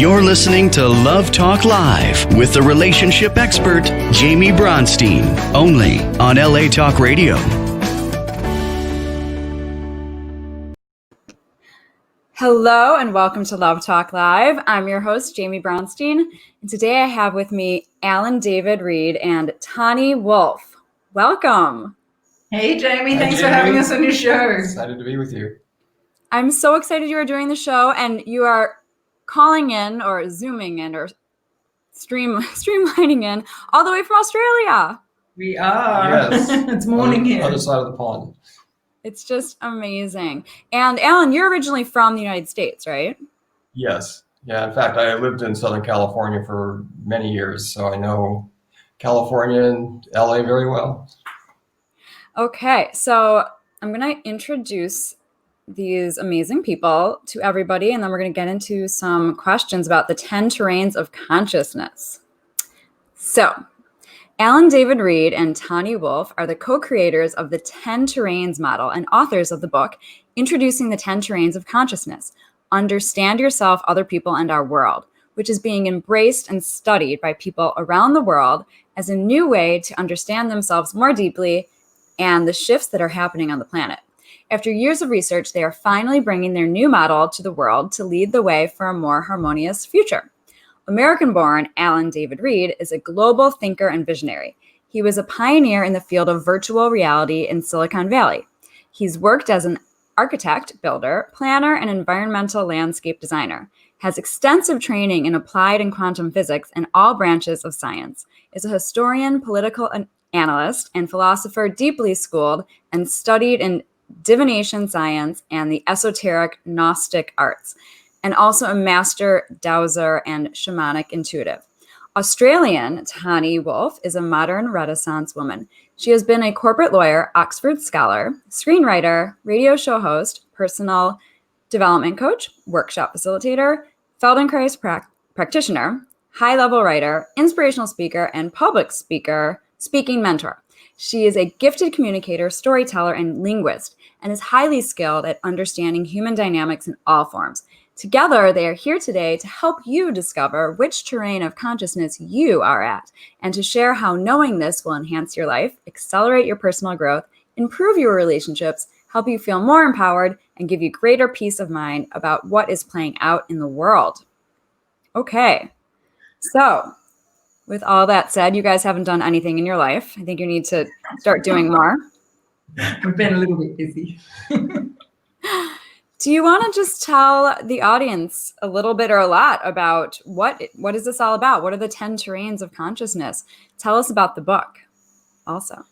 You're listening to Love Talk Live with the relationship expert, Jaime Bronstein, only on LA Talk Radio. Hello and welcome to Love Talk Live. I'm your host, Jaime Bronstein, and today I have with me Alan David Reed and Tahnee Woolf. Welcome. Hey, Jaime. Hi, Thanks Jaime. for having us on your show. Excited to be with you. I'm so excited you are doing the show, and you are calling in or Zooming in or streamlining in all the way from Australia. We are. Yes. It's morning here. Other side of the pond. It's just amazing. And Alan, you're originally from the United States, right? Yes. Yeah. In fact, I lived in Southern California for many years, so I know California and LA very well. Okay, so I'm going to introduce these amazing people to everybody, and then we're going to get into some questions about the 10 terrains of consciousness. So, Alan David Reed and Tahnee Woolf are the co-creators of the 10 terrains model and authors of the book, Introducing the 10 Terrains of Consciousness, Understand Yourself, Other People, and Our World, which is being embraced and studied by people around the world as a new way to understand themselves more deeply and the shifts that are happening on the planet. After years of research, they are finally bringing their new model to the world to lead the way for a more harmonious future. American-born Alan David Reed is a global thinker and visionary. He was a pioneer in the field of virtual reality in Silicon Valley. He's worked as an architect, builder, planner, and environmental landscape designer, has extensive training in applied and quantum physics and all branches of science, is a historian, political analyst, and philosopher deeply schooled and studied in divination science and the esoteric Gnostic arts, and also a master dowser and shamanic intuitive. Australian Tahnee Woolf is a modern Renaissance woman. She has been a corporate lawyer, Oxford scholar, screenwriter, radio show host, personal development coach, workshop facilitator, Feldenkrais practitioner, high-level writer, inspirational speaker, and public speaking mentor. She is a gifted communicator, storyteller, and linguist, and is highly skilled at understanding human dynamics in all forms. Together, they are here today to help you discover which terrain of consciousness you are at, and to share how knowing this will enhance your life, accelerate your personal growth, improve your relationships, help you feel more empowered, and give you greater peace of mind about what is playing out in the world. Okay, so with all that said, you guys haven't done anything in your life. I think you need to start doing more. I've been a little bit busy. Do you want to just tell the audience a little bit or a lot about what is this all about? What are the 10 terrains of consciousness? Tell us about the book also.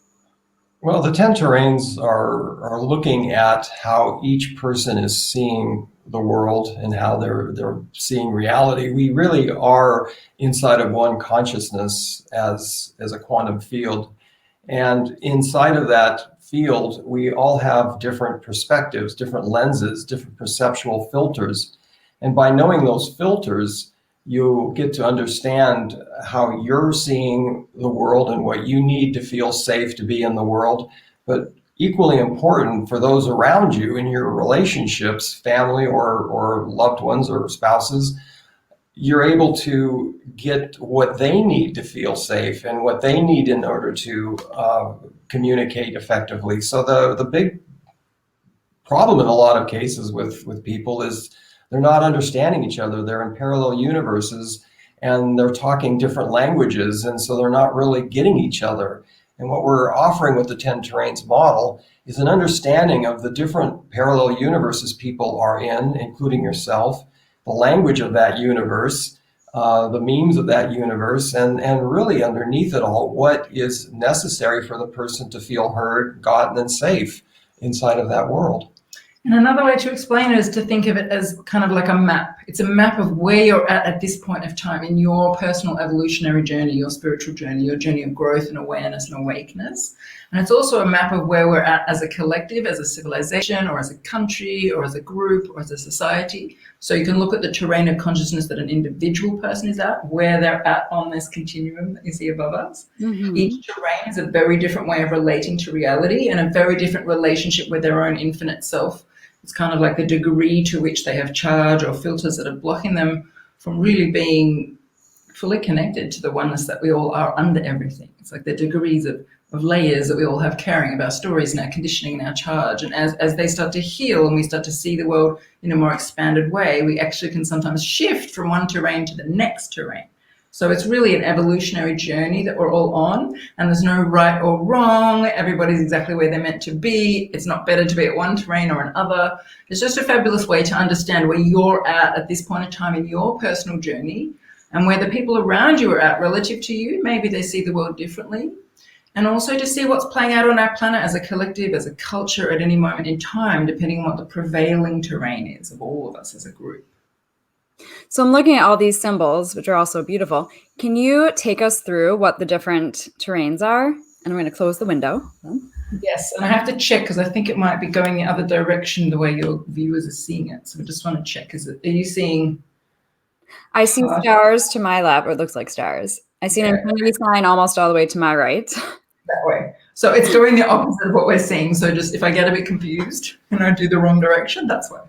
Well, the 10 terrains are looking at how each person is seeing the world and how they're seeing reality. We really are inside of one consciousness as a quantum field. And inside of that field, we all have different perspectives, different lenses, different perceptual filters. And by knowing those filters, you get to understand how you're seeing the world and what you need to feel safe to be in the world. But equally important for those around you in your relationships, family or loved ones or spouses, you're able to get what they need to feel safe and what they need in order to communicate effectively. So the big problem in a lot of cases with people is they're not understanding each other. They're in parallel universes and they're talking different languages, and so they're not really getting each other. And what we're offering with the 10 Terrains model is an understanding of the different parallel universes people are in, including yourself, the language of that universe, the memes of that universe, and really underneath it all, what is necessary for the person to feel heard, gotten, and safe inside of that world. And another way to explain it is to think of it as kind of like a map. It's a map of where you're at this point of time in your personal evolutionary journey, your spiritual journey, your journey of growth and awareness and awakeness. And it's also a map of where we're at as a collective, as a civilization, or as a country, or as a group, or as a society. So you can look at the terrain of consciousness that an individual person is at, where they're at on this continuum that you see above us. Mm-hmm. Each terrain is a very different way of relating to reality and a very different relationship with their own infinite self. It's kind of like the degree to which they have charge or filters that are blocking them from really being fully connected to the oneness that we all are under everything. It's like the degrees of layers that we all have carrying of our stories and our conditioning and our charge. And as they start to heal and we start to see the world in a more expanded way, we actually can sometimes shift from one terrain to the next terrain. So it's really an evolutionary journey that we're all on, and there's no right or wrong. Everybody's exactly where they're meant to be. It's not better to be at one terrain or another. It's just a fabulous way to understand where you're at this point in time in your personal journey, and where the people around you are at relative to you. Maybe they see the world differently. And also to see what's playing out on our planet as a collective, as a culture at any moment in time, depending on what the prevailing terrain is of all of us as a group. So I'm looking at all these symbols, which are also beautiful. Can you take us through what the different terrains are? And I'm going to close the window. Yes, and I have to check because I think it might be going the other direction the way your viewers are seeing it. So I just want to check. Are you seeing? I see stars to my left, or it looks like stars. I see an infinity sign almost all the way to my right. That way. So it's going the opposite of what we're seeing. So just if I get a bit confused and I do the wrong direction, that's why.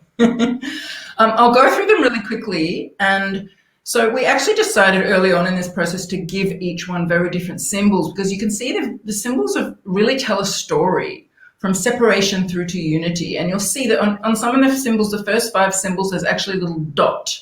I'll go through them really quickly. And so we actually decided early on in this process to give each one very different symbols, because you can see the symbols really tell a story from separation through to unity. And you'll see that on some of the symbols, the first 5 symbols, there's actually a little dot.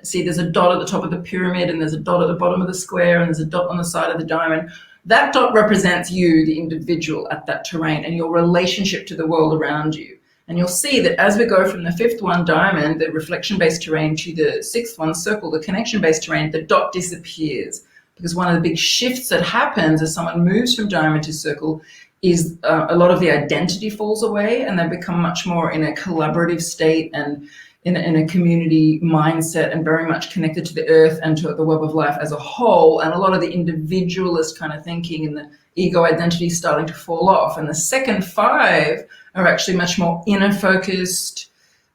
See, there's a dot at the top of the pyramid, and there's a dot at the bottom of the square, and there's a dot on the side of the diamond. That dot represents you, the individual at that terrain, and your relationship to the world around you. And you'll see that as we go from the 5th one, diamond, the reflection-based terrain, to the 6th one, circle, the connection-based terrain, the dot disappears. Because one of the big shifts that happens as someone moves from diamond to circle is a lot of the identity falls away, and they become much more in a collaborative state and in a community mindset, and very much connected to the earth and to the web of life as a whole. And a lot of the individualist kind of thinking and the ego identity starting to fall off. And the second 5 are actually much more inner focused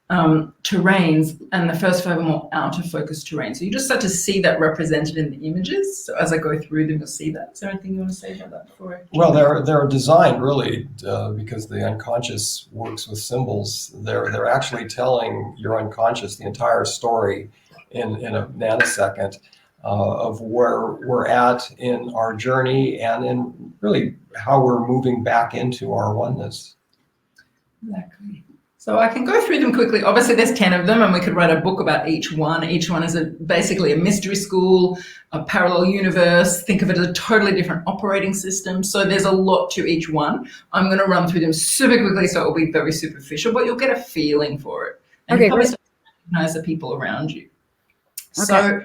terrains, and the first 5 are more outer focused terrains. So you just start to see that represented in the images. So as I go through them, you'll see that. Is there anything you want to say about that before? Well, they're designed really because the unconscious works with symbols. They're actually telling your unconscious the entire story in a nanosecond of where we're at in our journey, and in really how we're moving back into our oneness. Exactly. So I can go through them quickly. Obviously, there's 10 of them, and we could write a book about each one. Each one is basically a mystery school, a parallel universe. Think of it as a totally different operating system. So there's a lot to each one. I'm going to run through them super quickly, so it will be very superficial, but you'll get a feeling for it. And you probably recognize the people around you. Okay. So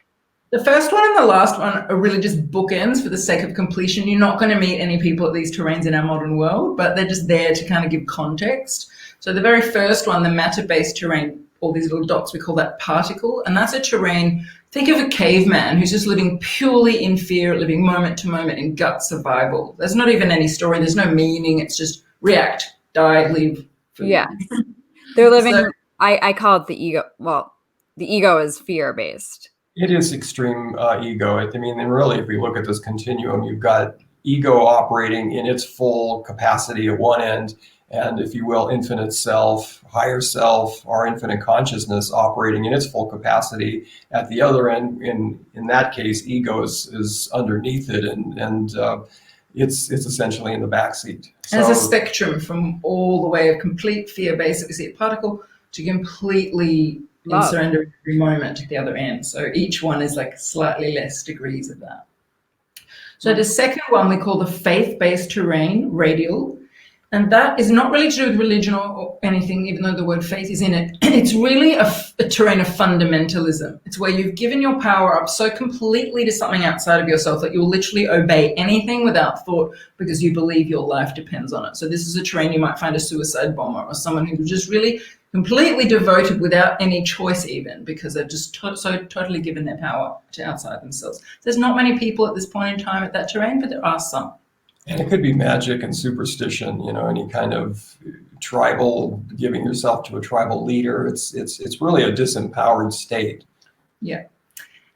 the first one and the last one are really just bookends for the sake of completion. You're not going to meet any people at these terrains in our modern world, but they're just there to kind of give context. So the very first one, the matter-based terrain, all these little dots, we call that particle. And that's a terrain, think of a caveman who's just living purely in fear, living moment to moment in gut survival. There's not even any story. There's no meaning. It's just react, die, live. Food. Yeah. They're living, I call it the ego. Well, the ego is fear-based. It is extreme ego. I mean, and really, if we look at this continuum, you've got ego operating in its full capacity at one end, and, if you will, infinite self, higher self, our infinite consciousness operating in its full capacity at the other end. In that case, ego is underneath it, and it's essentially in the backseat. As a spectrum from all the way of complete fear-based, we see a particle, to completely in surrender every moment at the other end. So each one is like slightly less degrees of that. So the second one we call the faith-based terrain, radial. And that is not really to do with religion or anything, even though the word faith is in it. It's really a terrain of fundamentalism. It's where you've given your power up so completely to something outside of yourself that you'll literally obey anything without thought because you believe your life depends on it. So this is a terrain you might find a suicide bomber or someone who's just really completely devoted without any choice even, because they've just so totally given their power to outside themselves. There's not many people at this point in time at that terrain, but there are some. And it could be magic and superstition, any kind of tribal, giving yourself to a tribal leader. It's really a disempowered state. Yeah.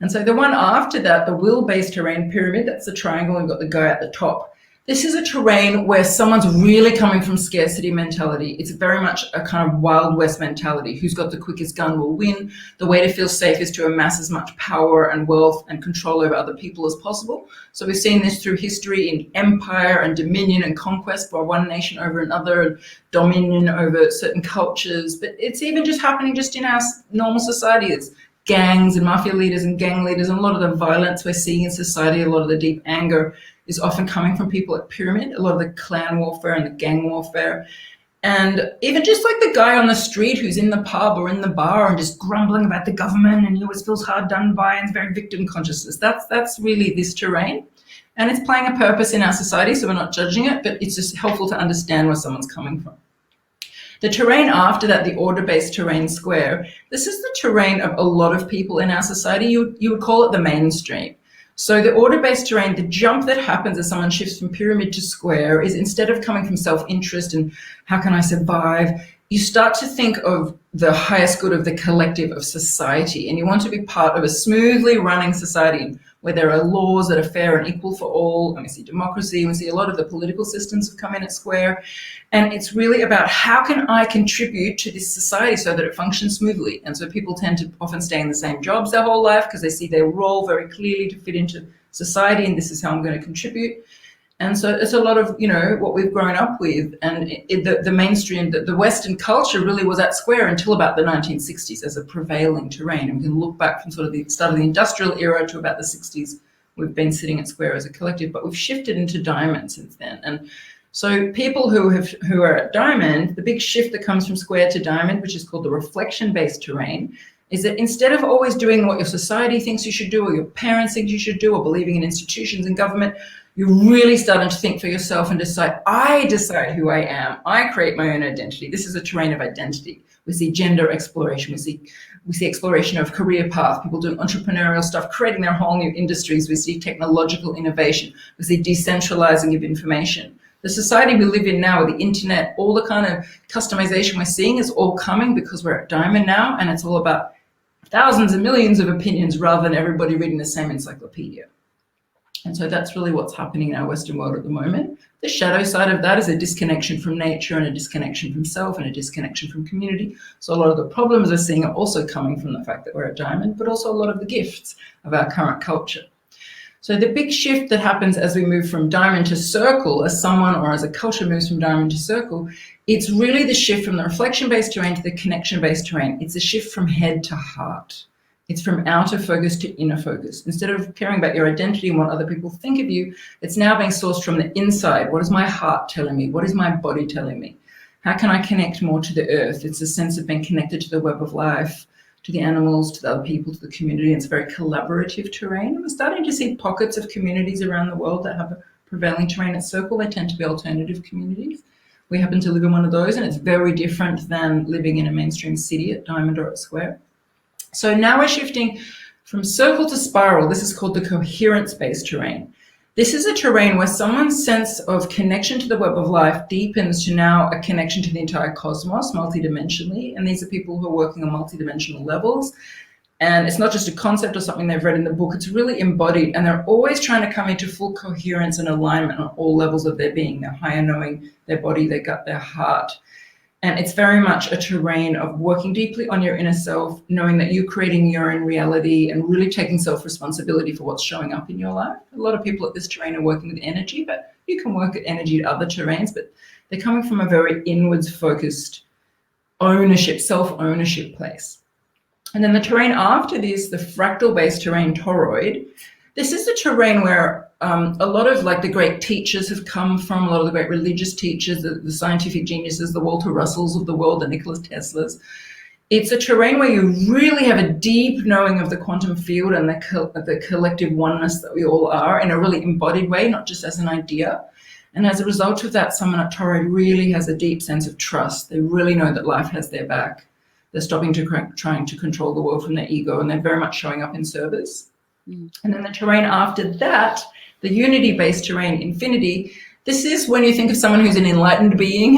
And so the one after that, the will-based terrain pyramid, that's the triangle, and got the guy at the top. This is a terrain where someone's really coming from scarcity mentality. It's very much a kind of Wild West mentality. Who's got the quickest gun will win. The way to feel safe is to amass as much power and wealth and control over other people as possible. So we've seen this through history in empire and dominion and conquest by one nation over another, and dominion over certain cultures. But it's even just happening just in our normal society. It's gangs and mafia leaders and gang leaders, and a lot of the violence we're seeing in society, a lot of the deep anger is often coming from people at pyramid, a lot of the clan warfare and the gang warfare. And even just like the guy on the street who's in the pub or in the bar and just grumbling about the government, and he always feels hard done by and is very victim consciousness. That's really this terrain. And it's playing a purpose in our society, so we're not judging it, but it's just helpful to understand where someone's coming from. The terrain after that, the order-based terrain square, this is the terrain of a lot of people in our society. You would call it the mainstream. So the order-based terrain, the jump that happens as someone shifts from pyramid to square is, instead of coming from self-interest and how can I survive, you start to think of the highest good of the collective of society, and you want to be part of a smoothly running society where there are laws that are fair and equal for all. And we see democracy, we see a lot of the political systems have come in at square. And it's really about how can I contribute to this society so that it functions smoothly. And so people tend to often stay in the same jobs their whole life because they see their role very clearly to fit into society, and this is how I'm going to contribute. And so it's a lot of, what we've grown up with. And the mainstream, the Western culture really was at square until about the 1960s as a prevailing terrain. And we can look back from sort of the start of the industrial era to about the 60s. We've been sitting at square as a collective, but we've shifted into diamond since then. And so people who are at diamond, the big shift that comes from square to diamond, which is called the reflection-based terrain, is that instead of always doing what your society thinks you should do or your parents think you should do or believing in institutions and government, you're really starting to think for yourself and decide, I decide who I am. I create my own identity. This is a terrain of identity. We see gender exploration. We see exploration of career path, people doing entrepreneurial stuff, creating their whole new industries. We see technological innovation. We see decentralizing of information. The society we live in now with the internet, all the kind of customization we're seeing is all coming because we're at diamond now, and it's all about thousands and millions of opinions rather than everybody reading the same encyclopedia. And so that's really what's happening in our Western world at the moment. The shadow side of that is a disconnection from nature and a disconnection from self and a disconnection from community. So a lot of the problems we're seeing are also coming from the fact that we're at diamond, but also a lot of the gifts of our current culture. So the big shift that happens as we move from diamond to circle, as someone or as a culture moves from diamond to circle, it's really the shift from the reflection-based terrain to the connection-based terrain. It's a shift from head to heart. It's from outer focus to inner focus. Instead of caring about your identity and what other people think of you, it's now being sourced from the inside. What is my heart telling me? What is my body telling me? How can I connect more to the earth? It's a sense of being connected to the web of life, to the animals, to the other people, to the community. It's a very collaborative terrain. We're starting to see pockets of communities around the world that have a prevailing terrain at circle. They tend to be alternative communities. We happen to live in one of those, and it's very different than living in a mainstream city at diamond or at square. So now we're shifting from circle to spiral. This is called the coherence-based terrain. This is a terrain where someone's sense of connection to the web of life deepens to now a connection to the entire cosmos multidimensionally. And these are people who are working on multidimensional levels. And it's not just a concept or something they've read in the book, it's really embodied. And they're always trying to come into full coherence and alignment on all levels of their being, their higher knowing, their body, their gut, their heart. And it's very much a terrain of working deeply on your inner self, knowing that you're creating your own reality and really taking self-responsibility for what's showing up in your life. A lot of people at this terrain are working with energy, but you can work at energy at other terrains, but they're coming from a very inwards focused ownership, self-ownership place. And then the terrain after this, the fractal-based terrain toroid, this is the terrain where a lot of the great teachers have come from, a lot of the great religious teachers, the scientific geniuses, the Walter Russells of the world, the Nikola Teslas. It's a terrain where you really have a deep knowing of the quantum field and the collective oneness that we all are in a really embodied way, not just as an idea. And as a result of that, someone at toroid really has a deep sense of trust. They really know that life has their back. They're stopping trying to control the world from their ego, and they're very much showing up in service. And then the terrain after that, the unity-based terrain, infinity, this is when you think of someone who's an enlightened being,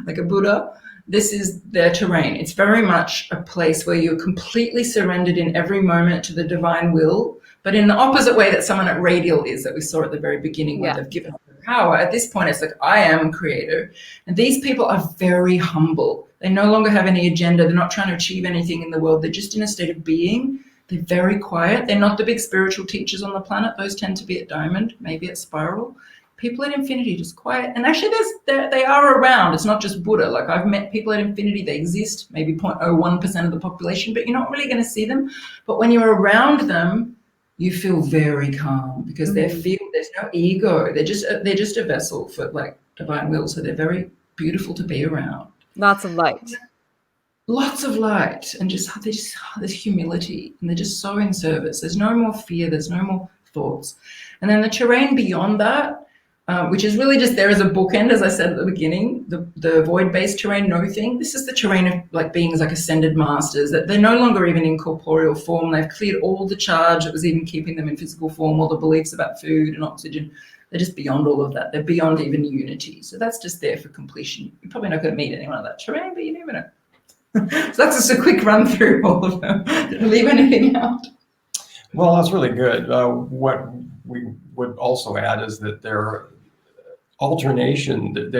like a Buddha, this is their terrain. It's very much a place where you're completely surrendered in every moment to the divine will, but in the opposite way that someone at radial is, that we saw at the very beginning, where they've given up their power. At this point, it's like, I am creator. And these people are very humble. They no longer have any agenda. They're not trying to achieve anything in the world. They're just in a state of being. They're very quiet. They're not the big spiritual teachers on the planet. Those tend to be at Diamond, maybe at Spiral. People at Infinity, just quiet. And actually, they are around. It's not just Buddha. Like, I've met people at Infinity. They exist, maybe 0.01% of the population, but you're not really going to see them. But when you're around them, you feel very calm because there's no ego. They're just a vessel for like divine will. So they're very beautiful to be around. Lots of light. Lots of light, and there's humility, and they're just so in service. There's no more fear. There's no more thoughts. And then the terrain beyond that, which is really just there as a bookend, as I said at the beginning, the void-based terrain, no thing. This is the terrain of like beings like ascended masters, that they're no longer even in corporeal form. They've cleared all the charge that was even keeping them in physical form, all the beliefs about food and oxygen. They're just beyond all of that. They're beyond even unity. So that's just there for completion. You're probably not going to meet anyone of that terrain, but you never know. So that's just a quick run through all of them. Did I leave anything out? Well, that's really good. What we would also add is that they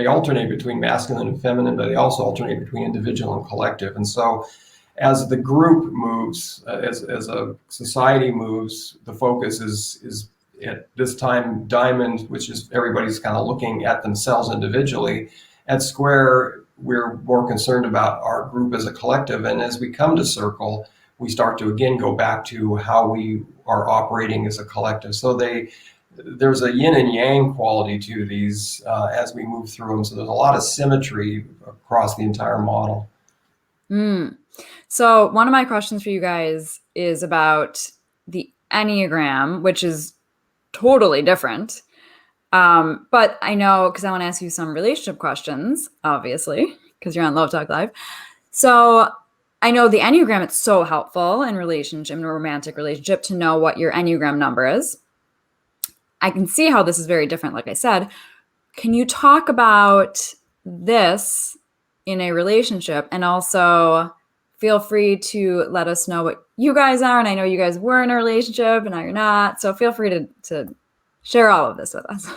alternate between masculine and feminine, but they also alternate between individual and collective. And so as the group moves, as a society moves, the focus is at this time Diamond, which is everybody's kind of looking at themselves individually. At Square, we're more concerned about our group as a collective. And as we come to Circle, we start to again go back to how we are operating as a collective. So there's a yin and yang quality to these as we move through them. So there's a lot of symmetry across the entire model. So one of my questions for you guys is about the Enneagram, which is totally different. But I know, because I want to ask you some relationship questions, obviously, because you're on Love Talk Live. So I know the Enneagram, it's so helpful in relationship, in a romantic relationship, to know what your Enneagram number is. I can see how this is very different, like I said. Can you talk about this in a relationship? And also feel free to let us know what you guys are. And I know you guys were in a relationship and now you're not. So feel free to share all of this with us.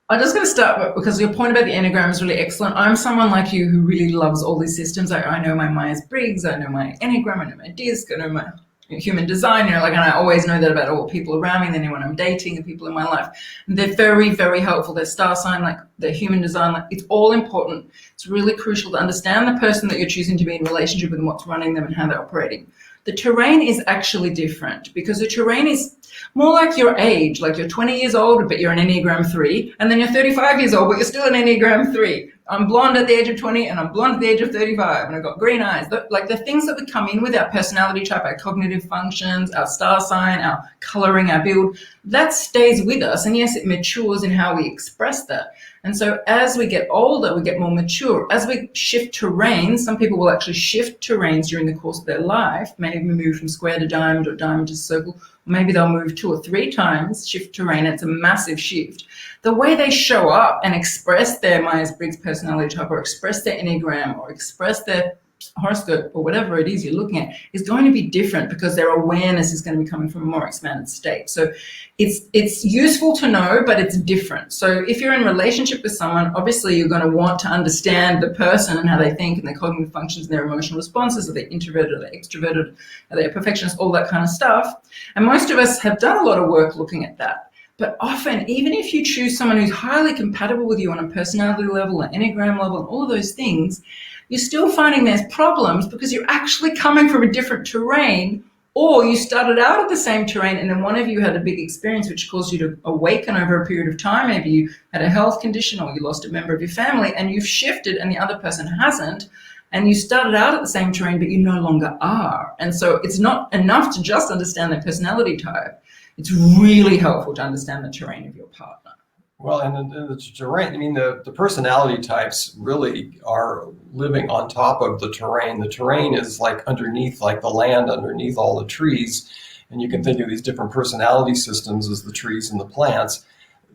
I'm just going to start because your point about the Enneagram is really excellent. I'm someone like you who really loves all these systems. I know my Myers-Briggs, I know my Enneagram, I know my DISC, I know my human design, and I always know that about all people around me, and anyone I'm dating and people in my life. And they're very, very helpful. Their star sign, like their human design, like it's all important. It's really crucial to understand the person that you're choosing to be in relationship with and what's running them and how they're operating. The terrain is actually different because the terrain is more like your age, like you're 20 years old, but you're an Enneagram 3, and then you're 35 years old, but you're still an Enneagram 3. I'm blonde at the age of 20 and I'm blonde at the age of 35 and I've got green eyes. Like the things that we come in with, our personality type, our cognitive functions, our star sign, our coloring, our build, that stays with us. And yes, it matures in how we express that. And so as we get older, we get more mature. As we shift terrains, some people will actually shift terrains during the course of their life, maybe move from square to diamond or diamond to circle. Maybe they'll move 2 or 3 times, shift terrain. It's a massive shift. The way they show up and express their Myers-Briggs personality type or express their Enneagram or express their horoscope or whatever it is you're looking at is going to be different because their awareness is going to be coming from a more expanded state. So it's useful to know, but it's different. So if you're in a relationship with someone, obviously you're going to want to understand the person and how they think and their cognitive functions and their emotional responses. Are they introverted? Are they extroverted? Are they a perfectionist? All that kind of stuff. And most of us have done a lot of work looking at that. But often, even if you choose someone who's highly compatible with you on a personality level, an Enneagram level, and all of those things, you're still finding there's problems because you're actually coming from a different terrain, or you started out at the same terrain and then one of you had a big experience which caused you to awaken over a period of time. Maybe you had a health condition or you lost a member of your family and you've shifted and the other person hasn't. And you started out at the same terrain, but you no longer are. And so it's not enough to just understand their personality type. It's really helpful to understand the terrain of your partner. Well, and the terrain, I mean, the personality types really are living on top of the terrain. The terrain is like underneath, like the land underneath all the trees. And you can think of these different personality systems as the trees and the plants.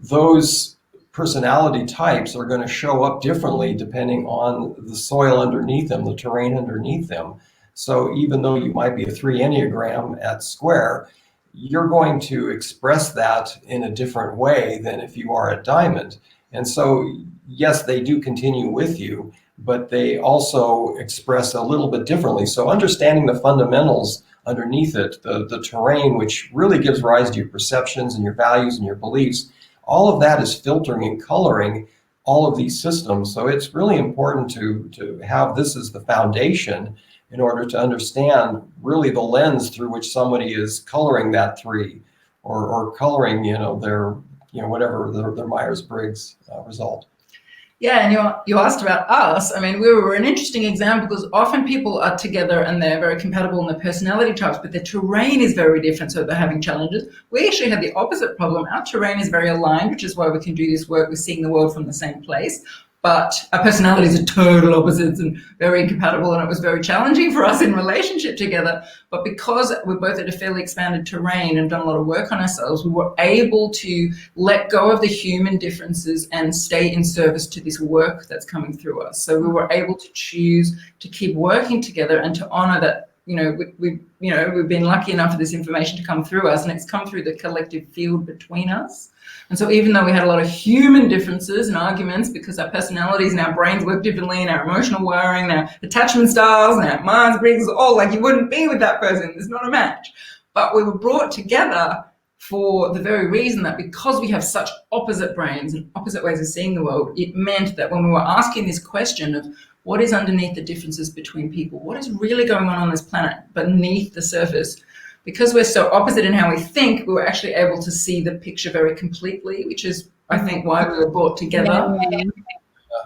Those personality types are going to show up differently depending on the soil underneath them, the terrain underneath them. So even though you might be a 3 Enneagram at Square, you're going to express that in a different way than if you are at Diamond. And so, yes, they do continue with you, but they also express a little bit differently. So understanding the fundamentals underneath it, the terrain, which really gives rise to your perceptions and your values and your beliefs, all of that is filtering and coloring all of these systems. So it's really important to have this as the foundation in order to understand really the lens through which somebody is coloring that three, or coloring, their, whatever their Myers-Briggs result. Yeah, and you asked about us. I mean, we were an interesting example because often people are together and they're very compatible in their personality types, but their terrain is very different, so they're having challenges. We actually have the opposite problem. Our terrain is very aligned, which is why we can do this work with seeing the world from the same place. But our personalities are total opposites and very incompatible, and it was very challenging for us in relationship together. But because we're both at a fairly expanded terrain and done a lot of work on ourselves, we were able to let go of the human differences and stay in service to this work that's coming through us. So we were able to choose to keep working together and to honor that, we've been lucky enough for this information to come through us, and it's come through the collective field between us. And so even though we had a lot of human differences and arguments because our personalities and our brains work differently and our emotional wiring, our attachment styles and our Myers-Briggs, all like you wouldn't be with that person. There's not a match. But we were brought together for the very reason that because we have such opposite brains and opposite ways of seeing the world, it meant that when we were asking this question of what is underneath the differences between people, what is really going on this planet beneath the surface, because we're so opposite in how we think, we were actually able to see the picture very completely, which is, I think, why we were brought together.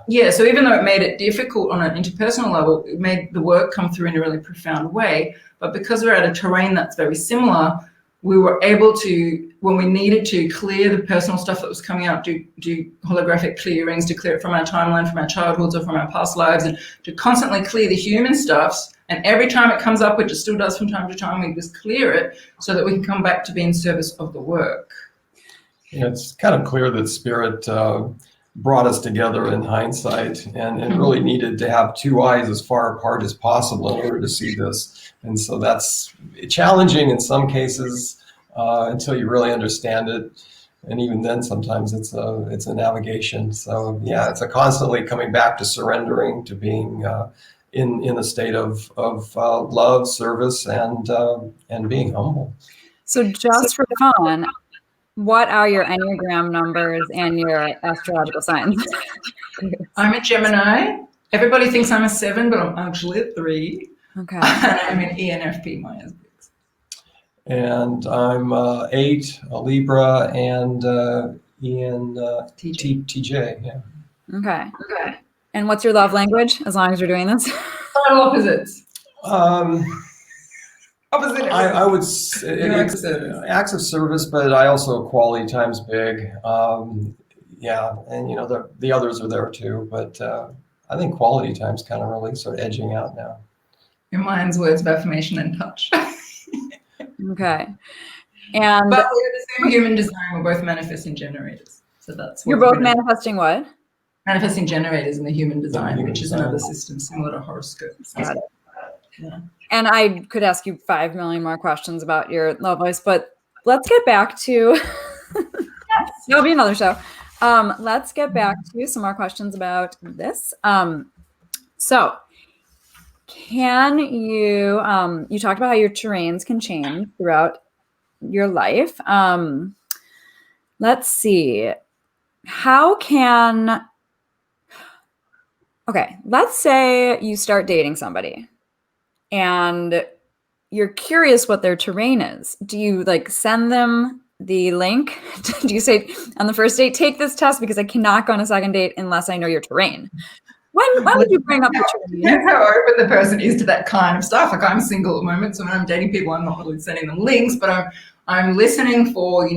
Yeah, so even though it made it difficult on an interpersonal level, it made the work come through in a really profound way. But because we're at a terrain that's very similar, we were able to, when we needed to clear the personal stuff that was coming out, do holographic clearings, to clear it from our timeline, from our childhoods or from our past lives, and to constantly clear the human stuffs. And every time it comes up, which it still does from time to time, we just clear it so that we can come back to be in service of the work. Yeah, it's kind of clear that Spirit brought us together in hindsight, and really needed to have two eyes as far apart as possible in order to see this. And so that's challenging in some cases until you really understand it. And even then, sometimes it's a navigation. So yeah, it's a constantly coming back to surrendering, to being in a state of love, service, and being humble. So just for fun, what are your Enneagram numbers and your astrological signs? I'm a Gemini. Everybody thinks I'm a 7, but I'm actually a 3. Okay. I'm an ENFP Myers-Briggs. And I'm 8, a Libra, and TJ. Yeah. Okay. And what's your love language, as long as you're doing this? Total opposites. Opposite. I would say acts of service, but I also quality times big. Yeah, and the others are there too, but I think quality time's kind of really sort of edging out now. Your mind's words of affirmation and touch. Okay. And but we're the same human design. We're both manifesting generators. So that's what you're both manifesting what? Manifesting generators in the human design, which is another system similar to horoscopes. Got it. Yeah. And I could ask you 5 million more questions about your love voice, but let's get back to that'll be another show. Let's get back to some more questions about this. So can you you talked about how your terrains can change throughout your life. Let's see. Let's say you start dating somebody and you're curious what their terrain is. Do you send them the link? Do you say on the first date, take this test because I cannot go on a second date unless I know your terrain? Why would you bring up the terrain? Depends how open the person is to that kind of stuff. I'm single at the moment, so when I'm dating people, I'm not really sending them links, but I'm listening for,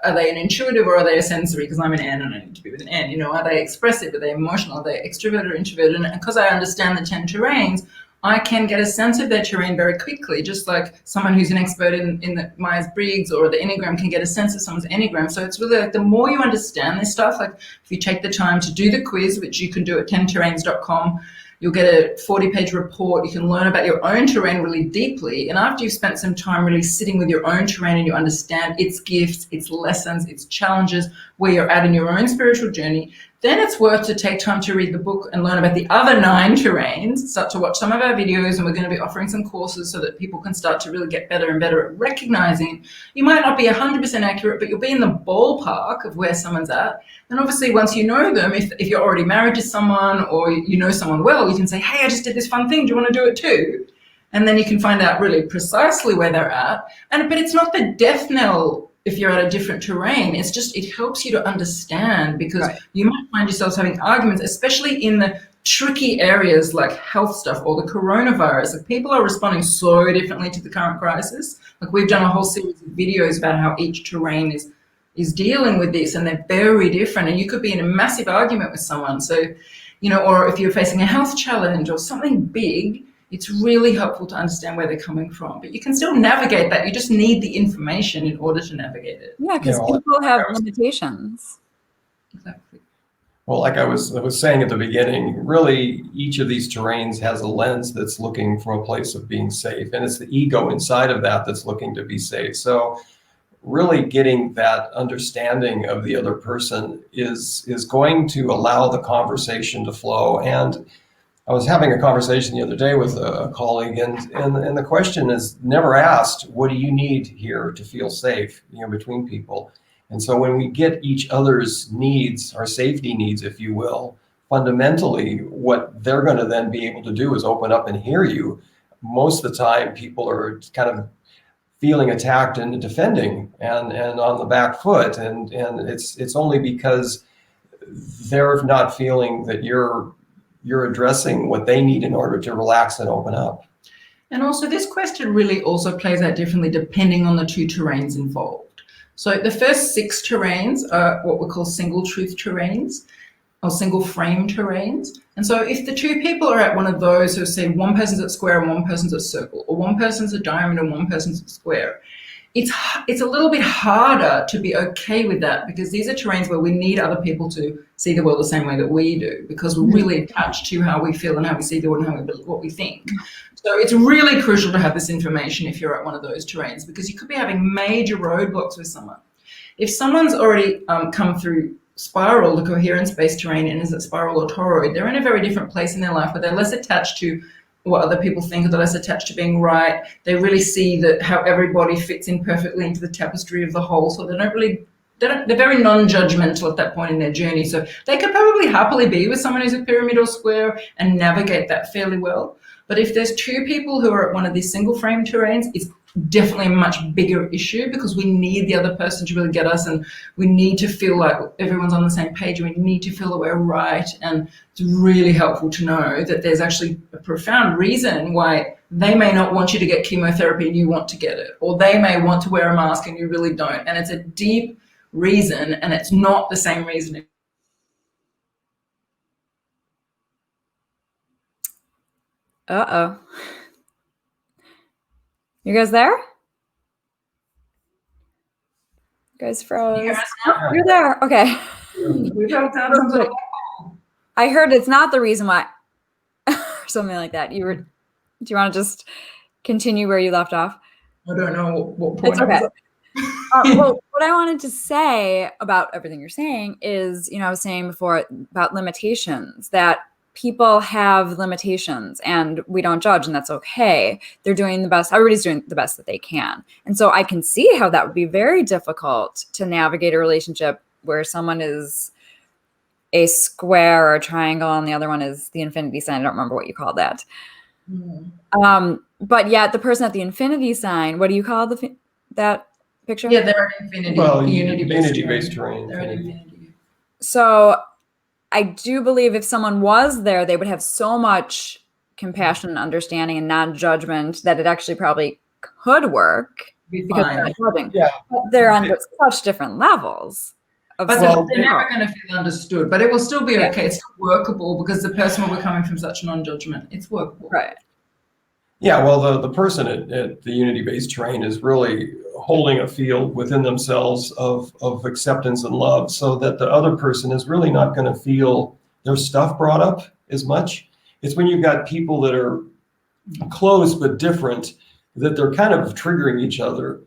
are they an intuitive or are they a sensory? Because I'm an N and I need to be with an N. Are they expressive? Are they emotional? Are they extroverted or introverted? And because I understand the 10 terrains, I can get a sense of their terrain very quickly, just like someone who's an expert in the Myers-Briggs or the Enneagram can get a sense of someone's Enneagram. So it's really the more you understand this stuff, if you take the time to do the quiz, which you can do at 10terrains.com, you'll get a 40-page report. You can learn about your own terrain really deeply. And after you've spent some time really sitting with your own terrain and you understand its gifts, its lessons, its challenges, where you're at in your own spiritual journey, then it's worth to take time to read the book and learn about the other 9 terrains, start to watch some of our videos, and we're going to be offering some courses so that people can start to really get better and better at recognizing. You might not be 100% accurate, but you'll be in the ballpark of where someone's at. And obviously, once you know them, if you're already married to someone or you know someone well, you can say, hey, I just did this fun thing. Do you want to do it too? And then you can find out really precisely where they're at. But it's not the death knell if you're at a different terrain. It's just, it helps you to understand, because you might find yourselves having arguments, especially in the tricky areas like health stuff or the coronavirus. Like, people are responding so differently to the current crisis. Like, we've done a whole series of videos about how each terrain is dealing with this, and they're very different. And you could be in a massive argument with someone. So, or if you're facing a health challenge or something big, it's really helpful to understand where they're coming from. But you can still navigate that. You just need the information in order to navigate it. Yeah, because people have limitations. Exactly. Well, like I was saying at the beginning, really each of these terrains has a lens that's looking from a place of being safe. And it's the ego inside of that that's looking to be safe. So really getting that understanding of the other person is going to allow the conversation to flow. And I was having a conversation the other day with a colleague, and the question is never asked, what do you need here to feel safe, between people? And so when we get each other's needs, our safety needs, if you will, fundamentally what they're going to then be able to do is open up and hear you. Most of the time, people are kind of feeling attacked and defending and on the back foot, and it's only because they're not feeling that you're addressing what they need in order to relax and open up. And also, this question really also plays out differently depending on the 2 terrains involved. So the first 6 terrains are what we call single truth terrains or single frame terrains. And so if the 2 people are at one of those, so say one person's at square and one person's at circle, or one person's at diamond and one person's at square, it's a little bit harder to be okay with that, because these are terrains where we need other people to see the world the same way that we do, because we're really attached to how we feel and how we see the world and what we think. So it's really crucial to have this information if you're at one of those terrains, because you could be having major roadblocks with someone. If someone's already come through spiral, the coherence-based terrain, and is at spiral or toroid, they're in a very different place in their life where they're less attached to what other people think, or they're less attached to being right. They really see that how everybody fits in perfectly into the tapestry of the whole. So they're very non-judgmental at that point in their journey. So they could probably happily be with someone who's a pyramid or square and navigate that fairly well. But if there's 2 people who are at one of these single frame terrains, it's definitely a much bigger issue, because we need the other person to really get us, and we need to feel like everyone's on the same page, and we need to feel that we're right. And it's really helpful to know that there's actually a profound reason why they may not want you to get chemotherapy and you want to get it, or they may want to wear a mask and you really don't. And it's a deep reason, and it's not the same reason. Uh-oh. You guys there? You guys froze. You hear us now? You're there. Okay. I heard it's not the reason why, or something like that. Do you want to just continue where you left off? I don't know what point. It's okay. Well, what I wanted to say about everything you're saying is, I was saying before about limitations, that people have limitations and we don't judge, and that's okay. They're doing the best. Everybody's doing the best that they can. And so I can see how that would be very difficult to navigate a relationship where someone is a square or a triangle and the other one is the infinity sign. I don't remember what you called that. But yet the person at the infinity sign, what do you call that picture? Yeah, they're an infinity. Well, unity-based terrain. They're an infinity. So I do believe if someone was there, they would have so much compassion and understanding and non-judgment that it actually probably could work. Because they're not judging. Yeah. But they're on such different levels. But they're never going to feel understood. But it will still be okay. It's still workable, because the person will be coming from such non-judgment. It's workable. Right. Yeah, well, the person at the unity-based terrain is really holding a field within themselves of acceptance and love, so that the other person is really not going to feel their stuff brought up as much. It's when you've got people that are close but different, that they're kind of triggering each other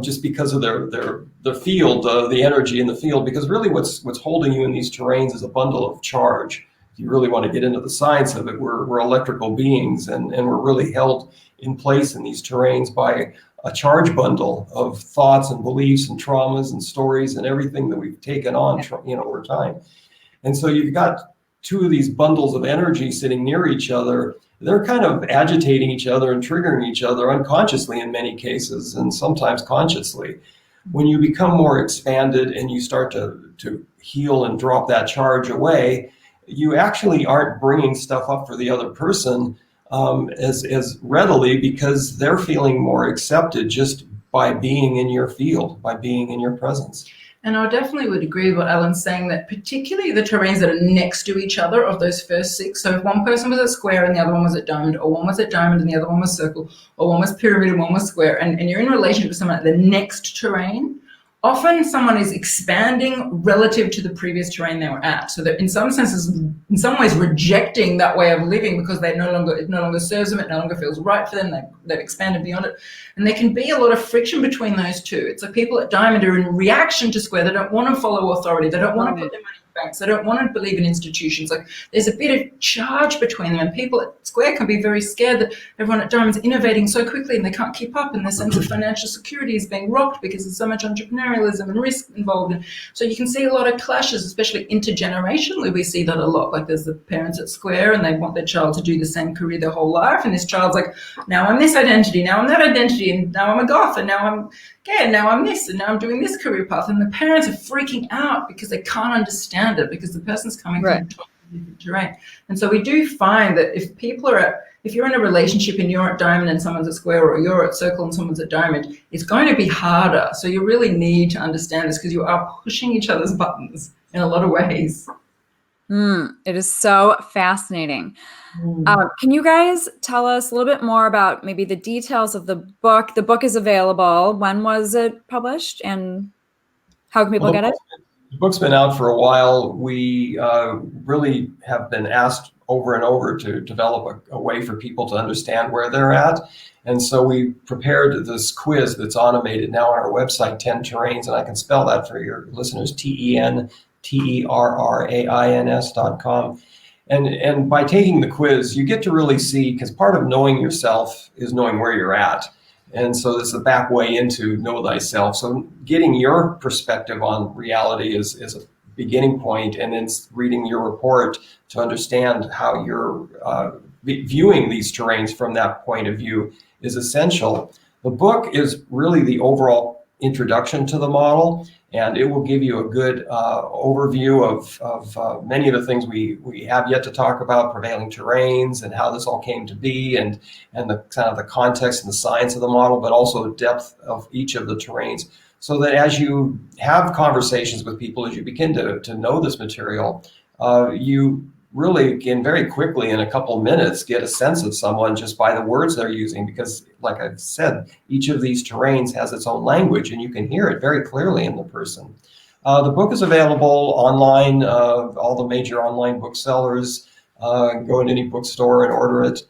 just because of their field, the energy in the field. Because really, what's holding you in these terrains is a bundle of charge. If you really want to get into the science of it, we're electrical beings, and we're really held in place in these terrains by a charge bundle of thoughts and beliefs and traumas and stories and everything that we've taken on, over time. And so you've got two of these bundles of energy sitting near each other. They're kind of agitating each other and triggering each other unconsciously in many cases, and sometimes consciously. When you become more expanded and you start to heal and drop that charge away, you actually aren't bringing stuff up for the other person as readily, because they're feeling more accepted just by being in your field, by being in your presence. And I definitely would agree with what Alan's saying, that particularly the terrains that are next to each other of those first 6. So if one person was at square and the other one was at diamond, or one was at diamond and the other one was circle, or one was pyramid and one was square, and you're in a relationship with someone at the next terrain, often someone is expanding relative to the previous terrain they were at. So they're in some senses, in some ways, rejecting that way of living because it no longer serves them, it no longer feels right for them, they've expanded beyond it. And there can be a lot of friction between those two. It's like people at diamond are in reaction to square. They don't want to follow authority. They don't want to put their money in banks. They don't want to believe in institutions. Like, there's a bit of charge between them, and people at square can be very scared that everyone at diamond's innovating so quickly and they can't keep up, and their sense of financial security is being rocked because there's so much entrepreneurialism and risk involved. And so you can see a lot of clashes, especially intergenerationally. We see that a lot. Like, there's the parents at square and they want their child to do the same career their whole life, and this child's like, now I'm this identity, now I'm that identity, and now I'm a goth, and now I'm gay, and now I'm this, and now I'm doing this career path. And the parents are freaking out because they can't understand it, because the person's coming from a totally different terrain. And so we do find that if you're in a relationship and you're at diamond and someone's at square, or you're at circle and someone's at diamond, it's going to be harder. So you really need to understand this, because you are pushing each other's buttons in a lot of ways. It is so fascinating. Can you guys tell us a little bit more about maybe the details of the book? The book is available. When was it published, and how can people get it? The book's been out for a while. We really have been asked over and over to develop a way for people to understand where they're at. And so we prepared this quiz that's automated now on our website, 10 Terrains, and I can spell that for your listeners, TENTERRAINS.com. And by taking the quiz, you get to really see, because part of knowing yourself is knowing where you're at. And so this is the back way into know thyself. So getting your perspective on reality is a beginning point, and then reading your report to understand how you're viewing these terrains from that point of view is essential. The book is really the overall introduction to the model, and it will give you a good overview of many of the things we have yet to talk about, prevailing terrains and how this all came to be, and the kind of the context and the science of the model, but also the depth of each of the terrains. So that as you have conversations with people, as you begin to know this material, you really can very quickly, in a couple of minutes, get a sense of someone just by the words they're using, because, like I've said, each of these terrains has its own language, and you can hear it very clearly in the person. The book is available online, all the major online booksellers. Go into any bookstore and order it.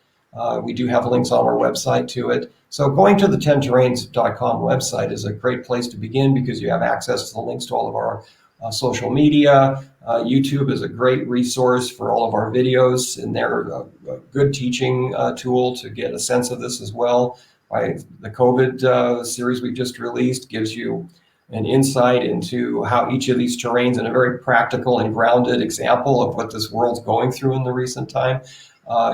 We do have links on our website to it. So going to the 10terrains.com website is a great place to begin, because you have access to the links to all of our social media. YouTube is a great resource for all of our videos, and they're a good teaching tool to get a sense of this as well. The COVID series we just released gives you an insight into how each of these terrains, in a very practical and grounded example of what this world's going through in the recent time,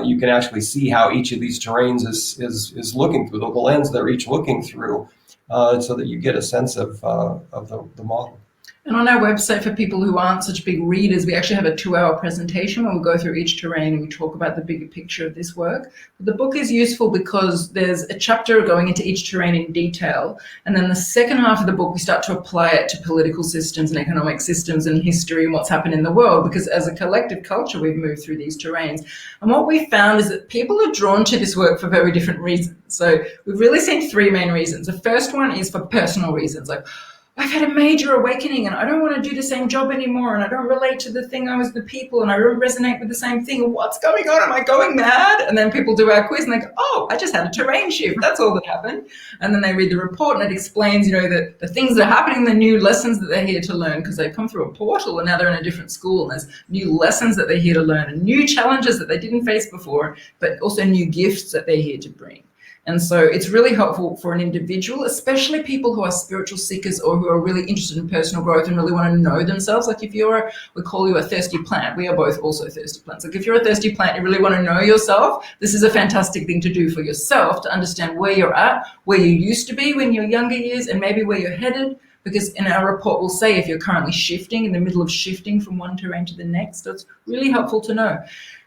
you can actually see how each of these terrains is looking through the lens they're each looking through, so that you get a sense of the model. And on our website, for people who aren't such big readers, we actually have a 2-hour presentation where we go through each terrain and we talk about the bigger picture of this work. But the book is useful because there's a chapter going into each terrain in detail. And then the second half of the book, we start to apply it to political systems and economic systems and history and what's happened in the world. Because as a collective culture, we've moved through these terrains. And what we found is that people are drawn to this work for very different reasons. So we've really seen 3 main reasons. The first one is for personal reasons. Like, I've had a major awakening and I don't want to do the same job anymore, and I don't relate to the thing I was the people, and I don't resonate with the same thing. What's going on? Am I going mad? And then people do our quiz and they go, oh, I just had a terrain shift. That's all that happened. And then they read the report and it explains, that the things that are happening, the new lessons that they're here to learn, because they've come through a portal and now they're in a different school, and there's new lessons that they're here to learn and new challenges that they didn't face before, but also new gifts that they're here to bring. And so it's really helpful for an individual, especially people who are spiritual seekers or who are really interested in personal growth and really want to know themselves. Like if we call you a thirsty plant. We are both also thirsty plants. Like if you're a thirsty plant, you really want to know yourself, this is a fantastic thing to do for yourself, to understand where you're at, where you used to be when you're younger years, and maybe where you're headed. Because in our report, we'll say if you're currently shifting, in the middle of shifting from one terrain to the next, that's really helpful to know.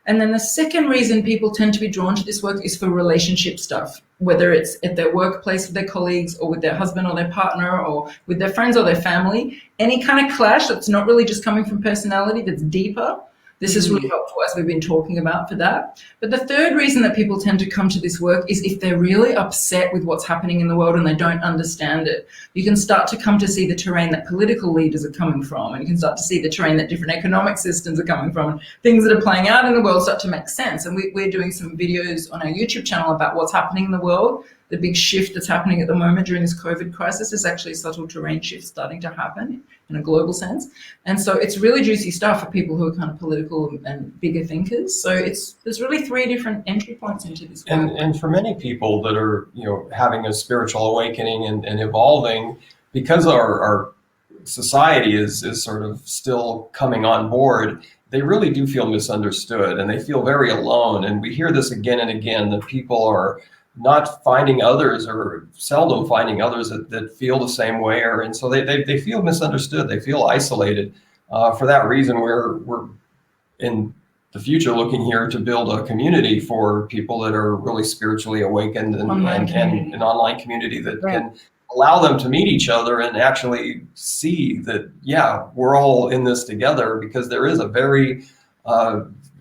And then the second reason people tend to be drawn to this work is for relationship stuff, whether it's at their workplace with their colleagues or with their husband or their partner or with their friends or their family. Any kind of clash that's not really just coming from personality, that's deeper. This is really helpful, as we've been talking about, for that. But the third reason that people tend to come to this work is if they're really upset with what's happening in the world and they don't understand it. You can start to come to see the terrain that political leaders are coming from, and you can start to see the terrain that different economic systems are coming from, and things that are playing out in the world start to make sense. And we're doing some videos on our YouTube channel about what's happening in the world. The big shift that's happening at the moment during this COVID crisis is actually a subtle terrain shift starting to happen in a global sense. And so it's really juicy stuff for people who are kind of political and bigger thinkers. So there's really 3 different entry points into this work. And for many people that are, having a spiritual awakening and evolving, because our society is sort of still coming on board, they really do feel misunderstood and they feel very alone. And we hear this again and again, that people are not finding others, or seldom finding others that feel the same way, and so they feel misunderstood. They feel isolated. For that reason, we're in the future looking here to build a community for people that are really spiritually awakened, and an online community that can allow them to meet each other and actually see that, we're all in this together, because there is a very,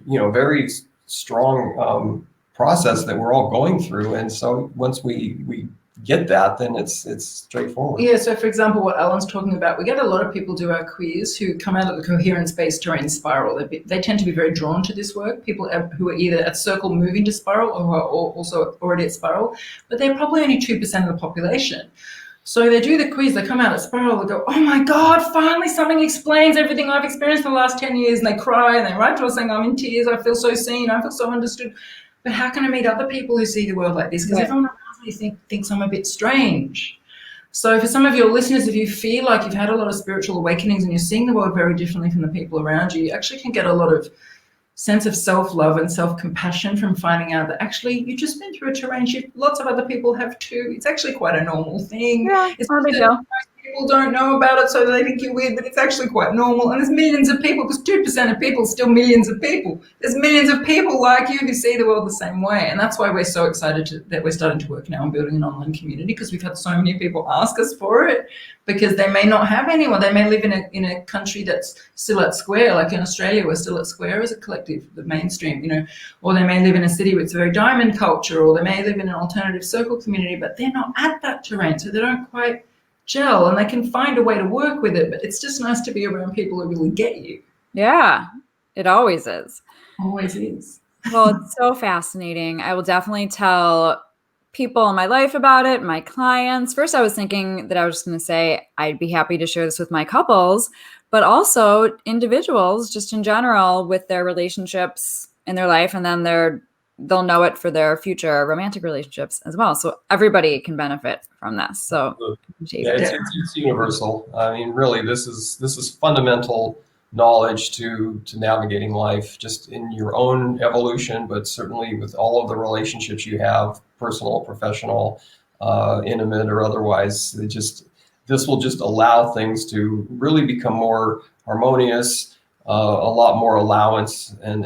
very strong process that we're all going through. And so once we get that, then it's straightforward. Yeah, so for example, what Alan's talking about, we get a lot of people do our quiz who come out of the coherence-based terrain spiral. They tend to be very drawn to this work, people who are either at circle moving to spiral or who are also already at spiral, but they're probably only 2% of the population. So they do the quiz, they come out at spiral, they go, oh my God, finally something explains everything I've experienced for the last 10 years, and they cry and they write to us saying, I'm in tears, I feel so seen, I feel so understood. But how can I meet other people who see the world like this? Because everyone around me thinks I'm a bit strange. So for some of your listeners, if you feel like you've had a lot of spiritual awakenings and you're seeing the world very differently from the people around you, you actually can get a lot of sense of self-love and self-compassion from finding out that actually you've just been through a terrain shift. Lots of other people have too. It's actually quite a normal thing. Yeah, it's not a big deal. People don't know about it, so they think you're weird, but it's actually quite normal. And there's millions of people, because 2% of people are still millions of people. There's millions of people like you who see the world the same way. And that's why we're so excited that we're starting to work now on building an online community, because we've had so many people ask us for it, because they may not have anyone. They may live in a country that's still at square, like in Australia, we're still at square as a collective, the mainstream, or they may live in a city with very diamond culture, or they may live in an alternative circle community, but they're not at that terrain, so they don't quite gel, and they can find a way to work with it. But it's just nice to be around people who really get you. Yeah, it always is. Always is. Well, it's so fascinating. I will definitely tell people in my life about it, my clients. First, I was thinking that I was just going to say I'd be happy to share this with my couples, but also individuals just in general with their relationships in their life, and then they'll know it for their future romantic relationships as well. So everybody can benefit from this. So it's universal. I mean, really, this is fundamental knowledge to navigating life, just in your own evolution, but certainly with all of the relationships you have, personal, professional, intimate, or otherwise. This will just allow things to really become more harmonious. A lot more allowance and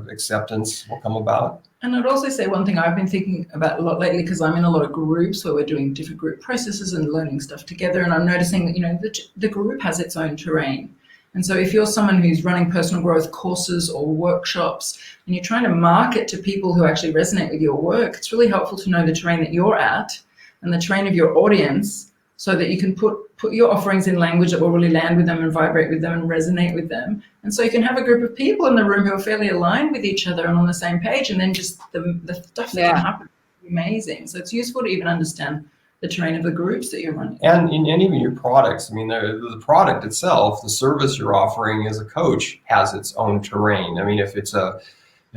acceptance will come about. And I'd also say one thing I've been thinking about a lot lately, because I'm in a lot of groups where we're doing different group processes and learning stuff together, and I'm noticing that the group has its own terrain. And so if you're someone who's running personal growth courses or workshops, and you're trying to market to people who actually resonate with your work, it's really helpful to know the terrain that you're at and the terrain of your audience, so that you can put your offerings in language that will really land with them and vibrate with them and resonate with them. And so you can have a group of people in the room who are fairly aligned with each other and on the same page, and then just the stuff that can happen is amazing. So it's useful to even understand the terrain of the groups that you're running. And even your products. I mean, the product itself, the service you're offering as a coach has its own terrain. I mean, if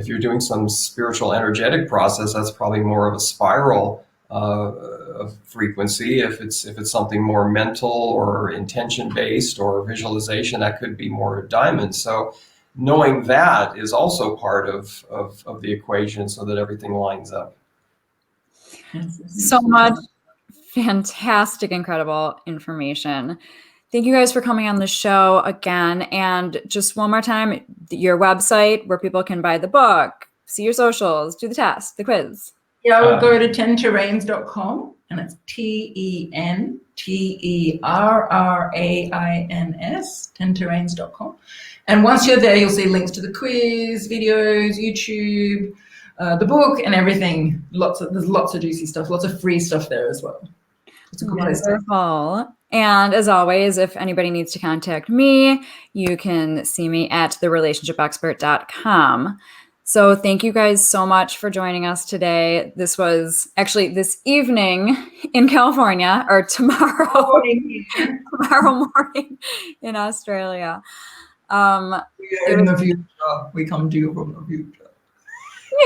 you're doing some spiritual energetic process, that's probably more of a spiral of frequency. If it's something more mental or intention based or visualization, that could be more diamond. So knowing that is also part of the equation, so that everything lines up. So much fantastic, incredible information. Thank you guys for coming on the show again. And just one more time, your website where people can buy the book, see your socials, do the test, the quiz. Yeah, I would go to tenterrains.com, and it's TENTERRRAINS, tenterrains.com. And once you're there, you'll see links to the quiz, videos, YouTube, the book, and everything. There's lots of juicy stuff, lots of free stuff there as well. It's a good place. Wonderful. And as always, if anybody needs to contact me, you can see me at therelationshipexpert.com. So thank you guys so much for joining us today. This was actually this evening in California, or tomorrow morning in Australia. In the future. We come to you from the future.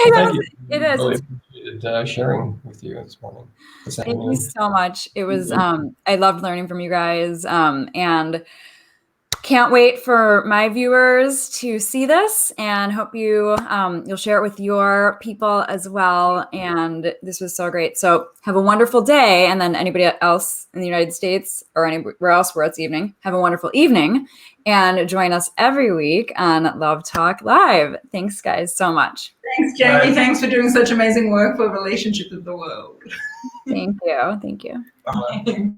Yeah, Thank you. it is. Really appreciated sharing with you this morning. Thank you so much. It was, I loved learning from you guys, and can't wait for my viewers to see this, and hope you'll share it with your people as well. And this was so great. So have a wonderful day. And then anybody else in the United States or anywhere else where it's evening, have a wonderful evening, and join us every week on Love Talk Live. Thanks guys so much. Thanks, Jaime. Bye. Thanks for doing such amazing work for relationships with the world. Thank you. Thank you. Bye.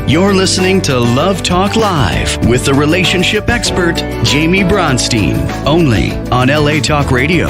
You're listening to Love Talk Live with the relationship expert, Jaime Bronstein, only on LA Talk Radio.